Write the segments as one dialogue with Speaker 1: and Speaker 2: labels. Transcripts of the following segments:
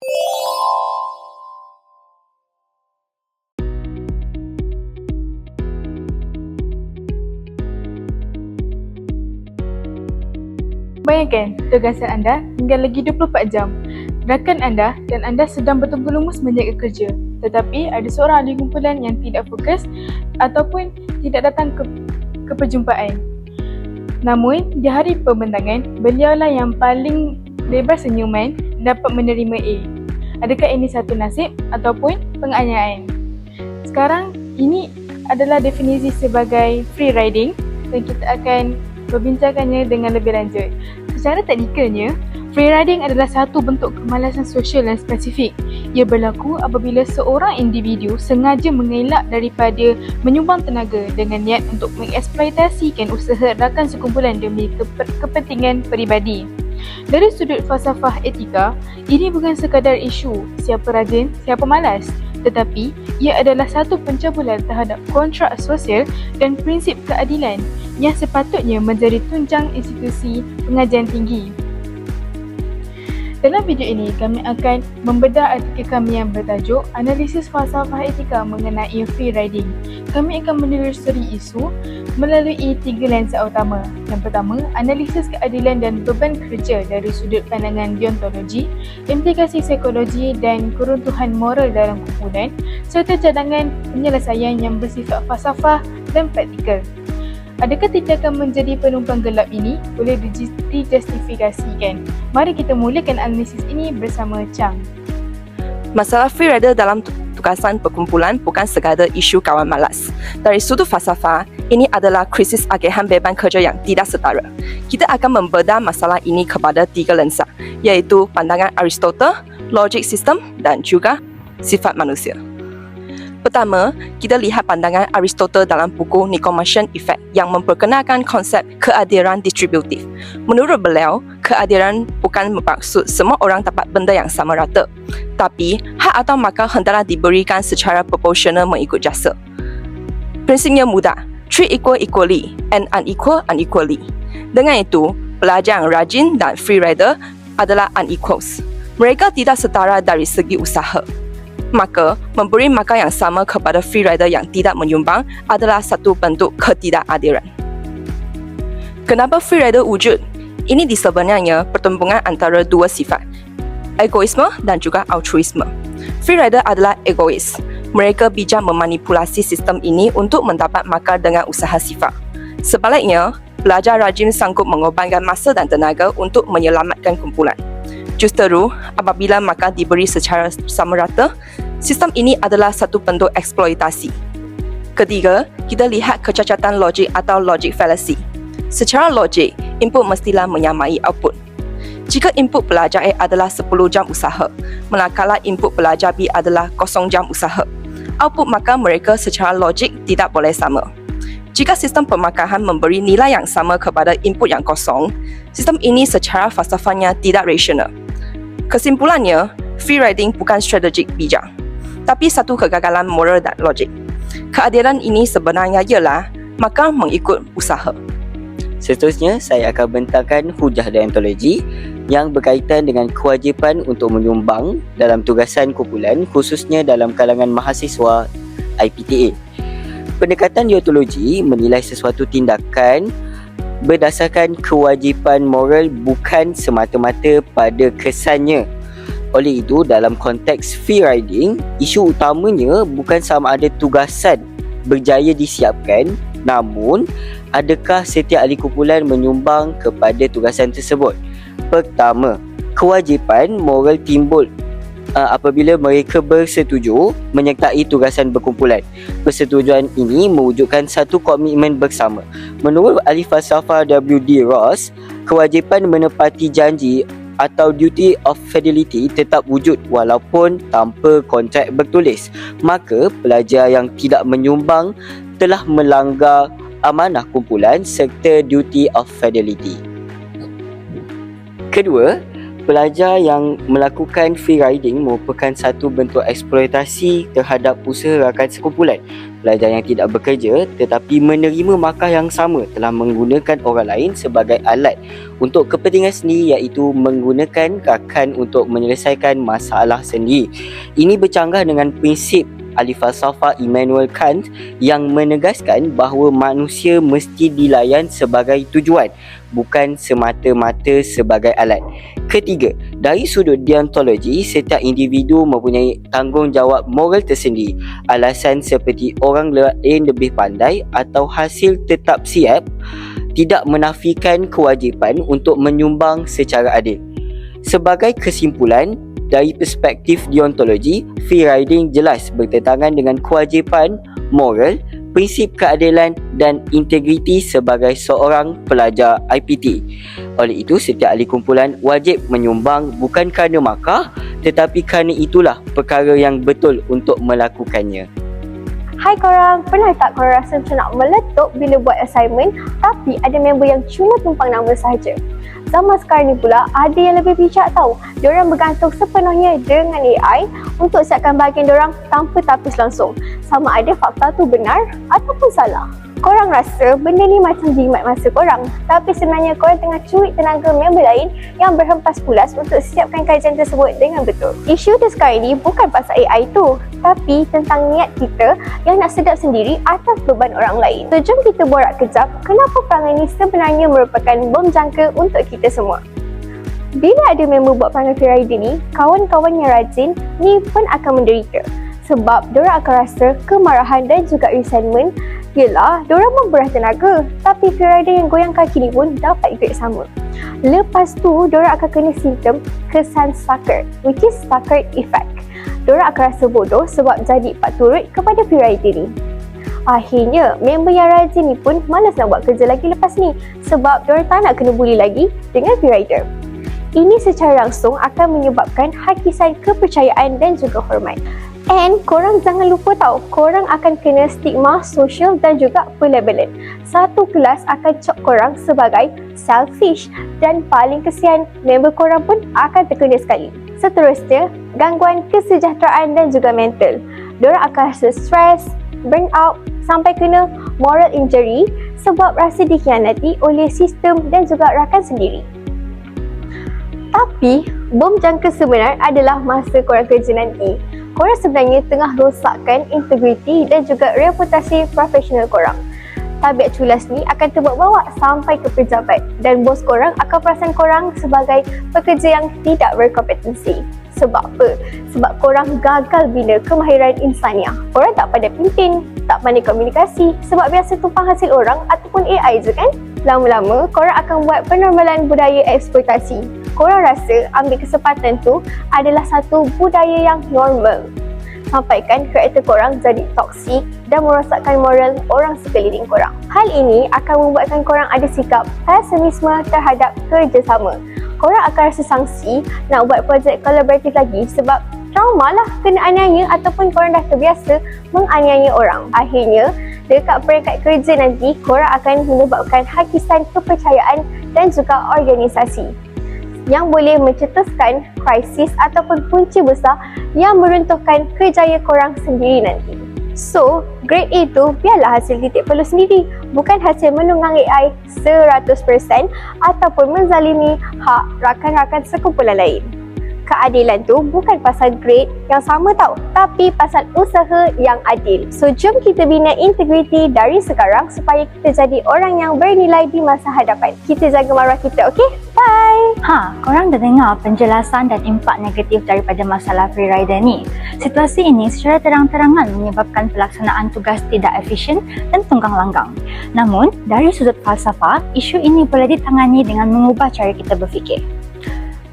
Speaker 1: Bayangkan tugasan anda tinggal lagi 24 jam. Rakan anda dan anda sedang bertunggu lumus menjaga kerja. Tetapi ada seorang ahli kumpulan yang tidak fokus ataupun tidak datang ke perjumpaan. Namun, di hari pembentangan, beliaulah yang paling lebar senyuman dapat menerima A. Adakah ini satu nasib ataupun penganiayaan? Sekarang, ini adalah definisi sebagai free riding dan kita akan membincangkannya dengan lebih lanjut. Secara teknikalnya, free riding adalah satu bentuk kemalasan sosial yang spesifik. Ia berlaku apabila seorang individu sengaja mengelak daripada menyumbang tenaga dengan niat untuk mengeksploitasikan usaha rakan sekumpulan demi kepentingan peribadi. Dari sudut falsafah etika, ini bukan sekadar isu siapa rajin, siapa malas, tetapi ia adalah satu pencabulan terhadap kontrak sosial dan prinsip keadilan yang sepatutnya menjadi tunjang institusi pengajian tinggi. Dalam video ini, kami akan membedah artikel kami yang bertajuk Analisis Falsafah Etika mengenai Free Riding. Kami akan menelusuri isu melalui 3 lensa utama. Yang pertama, analisis keadilan dan beban kerja dari sudut pandangan deontologi, implikasi psikologi dan keruntuhan moral dalam kumpulan, serta cadangan penyelesaian yang bersifat falsafah dan praktikal. Adakah tindakan menjadi penumpang gelap ini boleh dijustifikasikan? Mari kita mulakan analisis ini bersama Chang.
Speaker 2: Masalah free rider dalam tugasan perkumpulan bukan sekadar isu kawan malas. Dari sudut falsafah, ini adalah krisis agihan beban kerja yang tidak setara. Kita akan membedah masalah ini kepada 3 lensa, iaitu pandangan Aristotle, logik sistem dan juga sifat manusia. Pertama, kita lihat pandangan Aristotle dalam buku Nicomachean Effect yang memperkenalkan konsep keadilan distributif. Menurut beliau, keadilan bukan bermaksud semua orang dapat benda yang sama rata, tapi hak atau makan hendaklah diberikan secara proporsional mengikut jasa. Prinsipnya mudah, treat equal equally and unequal unequally. Dengan itu, pelajar yang rajin dan free rider adalah unequals. Mereka tidak setara dari segi usaha. Maka, memberi makan yang sama kepada free rider yang tidak menyumbang adalah satu bentuk ketidakadilan. Kenapa free rider wujud? Ini sebenarnya pertumbungan antara 2 sifat, egoisme dan juga altruisme. Free rider adalah egois. Mereka bijak memanipulasi sistem ini untuk mendapat makan dengan usaha sifat. Sebaliknya, pelajar rajin sanggup mengorbankan masa dan tenaga untuk menyelamatkan kumpulan. Justeru, apabila makan diberi secara sama rata, sistem ini adalah satu bentuk eksploitasi. Ketiga, kita lihat kecacatan logik atau logic fallacy. Secara logik, input mestilah menyamai output. Jika input pelajar A adalah 10 jam usaha, manakala input pelajar B adalah 0 jam usaha, output maka mereka secara logik tidak boleh sama. Jika sistem pemakahan memberi nilai yang sama kepada input yang kosong, sistem ini secara falsafahnya tidak rasional. Kesimpulannya, free riding bukan strategik bijak, tapi satu kegagalan moral dan logik. Keadilan ini sebenarnya ialah makan mengikut usaha.
Speaker 3: Seterusnya, saya akan bentangkan hujah deontologi yang berkaitan dengan kewajipan untuk menyumbang dalam tugasan kumpulan, khususnya dalam kalangan mahasiswa IPTA. Pendekatan deontologi menilai sesuatu tindakan berdasarkan kewajipan moral bukan semata-mata pada kesannya. Oleh itu, dalam konteks free riding, isu utamanya bukan sama ada tugasan berjaya disiapkan, namun adakah setiap ahli kumpulan menyumbang kepada tugasan tersebut. Pertama, kewajipan moral timbul apabila mereka bersetuju menyertai tugasan berkumpulan. Persetujuan ini mewujudkan satu komitmen bersama. Menurut ahli falsafah W.D. Ross, kewajipan menepati janji atau duty of fidelity tetap wujud walaupun tanpa kontrak bertulis. Maka pelajar yang tidak menyumbang telah melanggar amanah kumpulan serta duty of fidelity. Kedua, pelajar yang melakukan free riding merupakan satu bentuk eksploitasi terhadap usaha rakan sekumpulan. Pelajar yang tidak bekerja tetapi menerima markah yang sama telah menggunakan orang lain sebagai alat untuk kepentingan sendiri, iaitu menggunakan rakan untuk menyelesaikan masalah sendiri. Ini bercanggah dengan prinsip ahli falsafah Immanuel Kant yang menegaskan bahawa manusia mesti dilayan sebagai tujuan, bukan semata-mata sebagai alat. Ketiga, dari sudut deontologi, setiap individu mempunyai tanggungjawab moral tersendiri. Alasan seperti orang lain lebih pandai atau hasil tetap siap tidak menafikan kewajipan untuk menyumbang secara adil. Sebagai kesimpulan, dari perspektif deontologi, free riding jelas bertentangan dengan kewajipan moral, prinsip keadilan dan integriti sebagai seorang pelajar IPT. Oleh itu, setiap ahli kumpulan wajib menyumbang bukan kerana markah, tetapi kerana itulah perkara yang betul untuk melakukannya.
Speaker 4: Hai korang, pernah tak korang rasa macam nak meletup bila buat assignment tapi ada member yang cuma tumpang nama sahaja? Zaman sekarang ni pula ada yang lebih bijak tau. Diorang bergantung sepenuhnya dengan AI untuk siapkan bahagian diorang tanpa tapis langsung. Sama ada fakta tu benar ataupun salah. Korang rasa benda ni macam jimat masa korang, tapi sebenarnya korang tengah curi tenaga member lain yang berhempas pulas untuk siapkan kajian tersebut dengan betul. Isu tu sekarang ni bukan pasal AI tu, tapi tentang niat kita yang nak sedap sendiri atas beban orang lain. So jom kita borak kejap kenapa perangai ni sebenarnya merupakan bom jangka untuk kita semua. Bila ada member buat perangai free rider ni, kawan-kawan yang rajin ni pun akan menderita. Sebab diorang akan rasa kemarahan dan juga resentment. Yelah, diorang memberah tenaga, tapi free rider yang goyang kaki ni pun dapat grade sama. Lepas tu, diorang akan kena simptom kesan stalker, which is stalker effect. Diorang akan rasa bodoh sebab jadi pak turut kepada free rider ni. Akhirnya, member yang rajin ni pun malas nak buat kerja lagi lepas ni sebab diorang tak nak kena bully lagi dengan free rider. Ini secara langsung akan menyebabkan hakisan kepercayaan dan juga hormat. And korang jangan lupa tau, korang akan kena stigma sosial dan juga pelabelan. Satu kelas akan cop korang sebagai selfish dan paling kesian, member korang pun akan terkena sekali. Seterusnya, gangguan kesejahteraan dan juga mental. Diorang akan rasa stres, burn out sampai kena moral injury sebab rasa dikhianati oleh sistem dan juga rakan sendiri. Tapi, bom jangka sebenar adalah masa korang kerja nanti. Korang sebenarnya tengah rosakkan integriti dan juga reputasi profesional korang. Tabiat culas ni akan terbawa sampai ke pejabat dan bos korang akan perasan korang sebagai pekerja yang tidak berkompetensi. Sebab apa? Sebab korang gagal bina kemahiran insaniah. Korang tak pandai pimpin, tak pandai komunikasi sebab biasa tumpang hasil orang ataupun AI je kan? Lama-lama korang akan buat penormalan budaya eksploitasi. Korang rasa ambil kesempatan tu adalah satu budaya yang normal. Sampaikan karakter korang jadi toksik dan merosakkan moral orang sekeliling korang. Hal ini akan membuatkan korang ada sikap pesimisme terhadap kerjasama. Korang akan rasa sangsi nak buat projek kolaboratif lagi sebab trauma lah kena aniaya ataupun korang dah terbiasa menganiaya orang. Akhirnya, dekat peringkat kerja nanti, korang akan menyebabkan hakisan kepercayaan dan juga organisasi yang boleh mencetuskan krisis ataupun punca besar yang meruntuhkan kerjaya korang sendiri nanti. So, grade A tu biarlah hasil titik perlu sendiri, bukan hasil menunggang AI 100% ataupun menzalimi hak rakan-rakan sekumpulan lain. Keadilan tu bukan pasal grade yang sama tau, tapi pasal usaha yang adil. So, jom kita bina integriti dari sekarang supaya kita jadi orang yang bernilai di masa hadapan. Kita jaga maruah kita, okey? Bye!
Speaker 5: Korang dah dengar penjelasan dan impak negatif daripada masalah free rider ni. Situasi ini secara terang-terangan menyebabkan pelaksanaan tugas tidak efisien dan tunggang langgang. Namun, dari sudut falsafah, isu ini boleh ditangani dengan mengubah cara kita berfikir.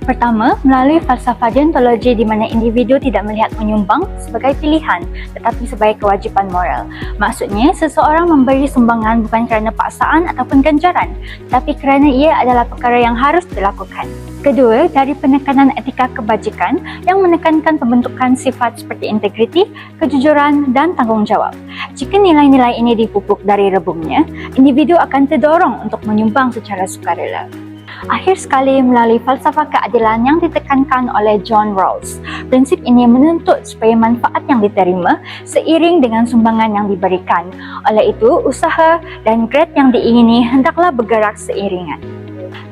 Speaker 5: Pertama, melalui falsafah deontologi di mana individu tidak melihat menyumbang sebagai pilihan tetapi sebagai kewajipan moral. Maksudnya, seseorang memberi sumbangan bukan kerana paksaan ataupun ganjaran, tetapi kerana ia adalah perkara yang harus dilakukan. Kedua, dari penekanan etika kebajikan yang menekankan pembentukan sifat seperti integriti, kejujuran dan tanggungjawab. Jika nilai-nilai ini dipupuk dari rebungnya, individu akan terdorong untuk menyumbang secara sukarela. Akhir sekali, melalui falsafah keadilan yang ditekankan oleh John Rawls, prinsip ini menuntut supaya manfaat yang diterima seiring dengan sumbangan yang diberikan. Oleh itu, usaha dan grade yang diingini hendaklah bergerak seiringan.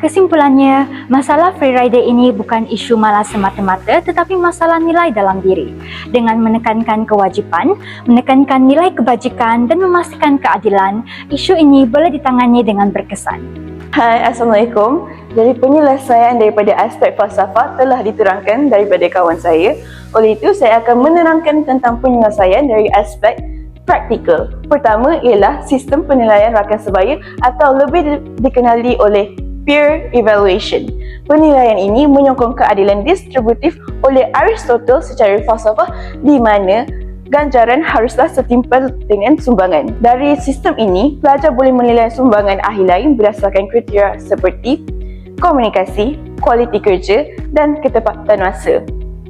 Speaker 5: Kesimpulannya, masalah freerider ini bukan isu malas semata-mata tetapi masalah nilai dalam diri. Dengan menekankan kewajipan, menekankan nilai kebajikan dan memastikan keadilan, isu ini boleh ditangani dengan berkesan.
Speaker 2: Hai, Assalamualaikum. Jadi penyelesaian daripada aspek falsafah telah diterangkan daripada kawan saya. Oleh itu, saya akan menerangkan tentang penyelesaian dari aspek praktikal. Pertama ialah sistem penilaian rakan sebaya atau lebih dikenali oleh peer evaluation. Penilaian ini menyokong keadilan distributif oleh Aristotle secara falsafah di mana ganjaran haruslah setimpal dengan sumbangan. Dari sistem ini, pelajar boleh menilai sumbangan ahli lain berdasarkan kriteria seperti komunikasi, kualiti kerja dan ketepatan masa.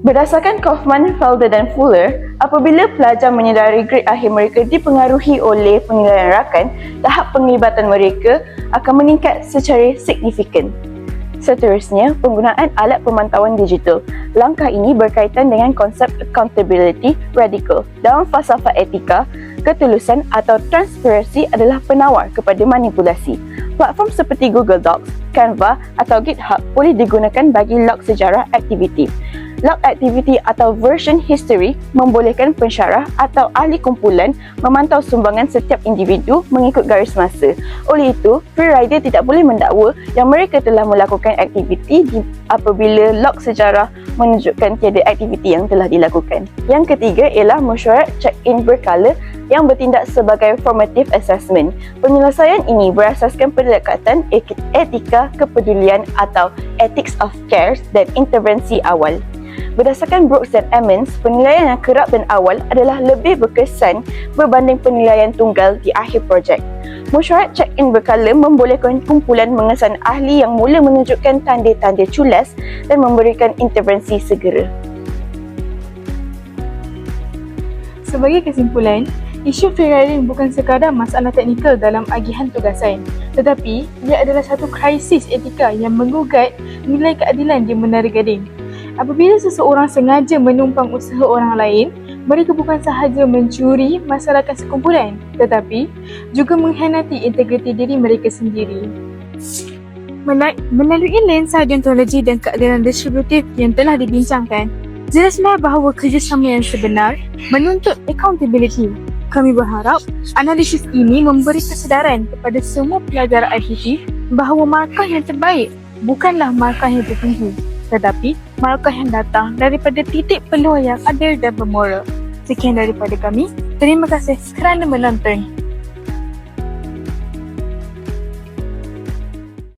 Speaker 2: Berdasarkan Kaufman, Felder dan Fuller, apabila pelajar menyedari grade akhir mereka dipengaruhi oleh penilaian rakan, tahap penglibatan mereka akan meningkat secara signifikan. Seterusnya, penggunaan alat pemantauan digital. Langkah ini berkaitan dengan konsep accountability radikal. Dalam falsafah etika, ketulusan atau transparansi adalah penawar kepada manipulasi. Platform seperti Google Docs, Canva atau GitHub boleh digunakan bagi log sejarah aktiviti. Log activity atau version history membolehkan pensyarah atau ahli kumpulan memantau sumbangan setiap individu mengikut garis masa. Oleh itu, freerider tidak boleh mendakwa yang mereka telah melakukan aktiviti apabila log sejarah menunjukkan tiada aktiviti yang telah dilakukan. Yang ketiga ialah mesyuarat check-in berkala yang bertindak sebagai formative assessment. Penyelesaian ini berasaskan pendekatan etika kepedulian atau ethics of care dan intervensi awal. Berdasarkan Brooks dan Emmons, penilaian yang kerap dan awal adalah lebih berkesan berbanding penilaian tunggal di akhir projek. Mesyuarat check-in berkala membolehkan kumpulan mengesan ahli yang mula menunjukkan tanda-tanda culas dan memberikan intervensi segera.
Speaker 1: Sebagai kesimpulan, isu freeriding bukan sekadar masalah teknikal dalam agihan tugasan, tetapi ia adalah satu krisis etika yang menggugat nilai keadilan di Menara Gading. Apabila seseorang sengaja menumpang usaha orang lain, mereka bukan sahaja mencuri masyarakat sekumpulan, tetapi juga mengkhianati integriti diri mereka sendiri. Melalui lensa deontologi dan keadilan distributif yang telah dibincangkan, jelaslah bahawa kerjasama yang sebenar menuntut accountability. Kami berharap analisis ini memberi kesedaran kepada semua pelajar IPT bahawa markah yang terbaik bukanlah markah yang tertinggi, tetapi markah yang datang daripada titik peluang yang adil dan bermoral. Sekian daripada kami. Terima kasih kerana menonton.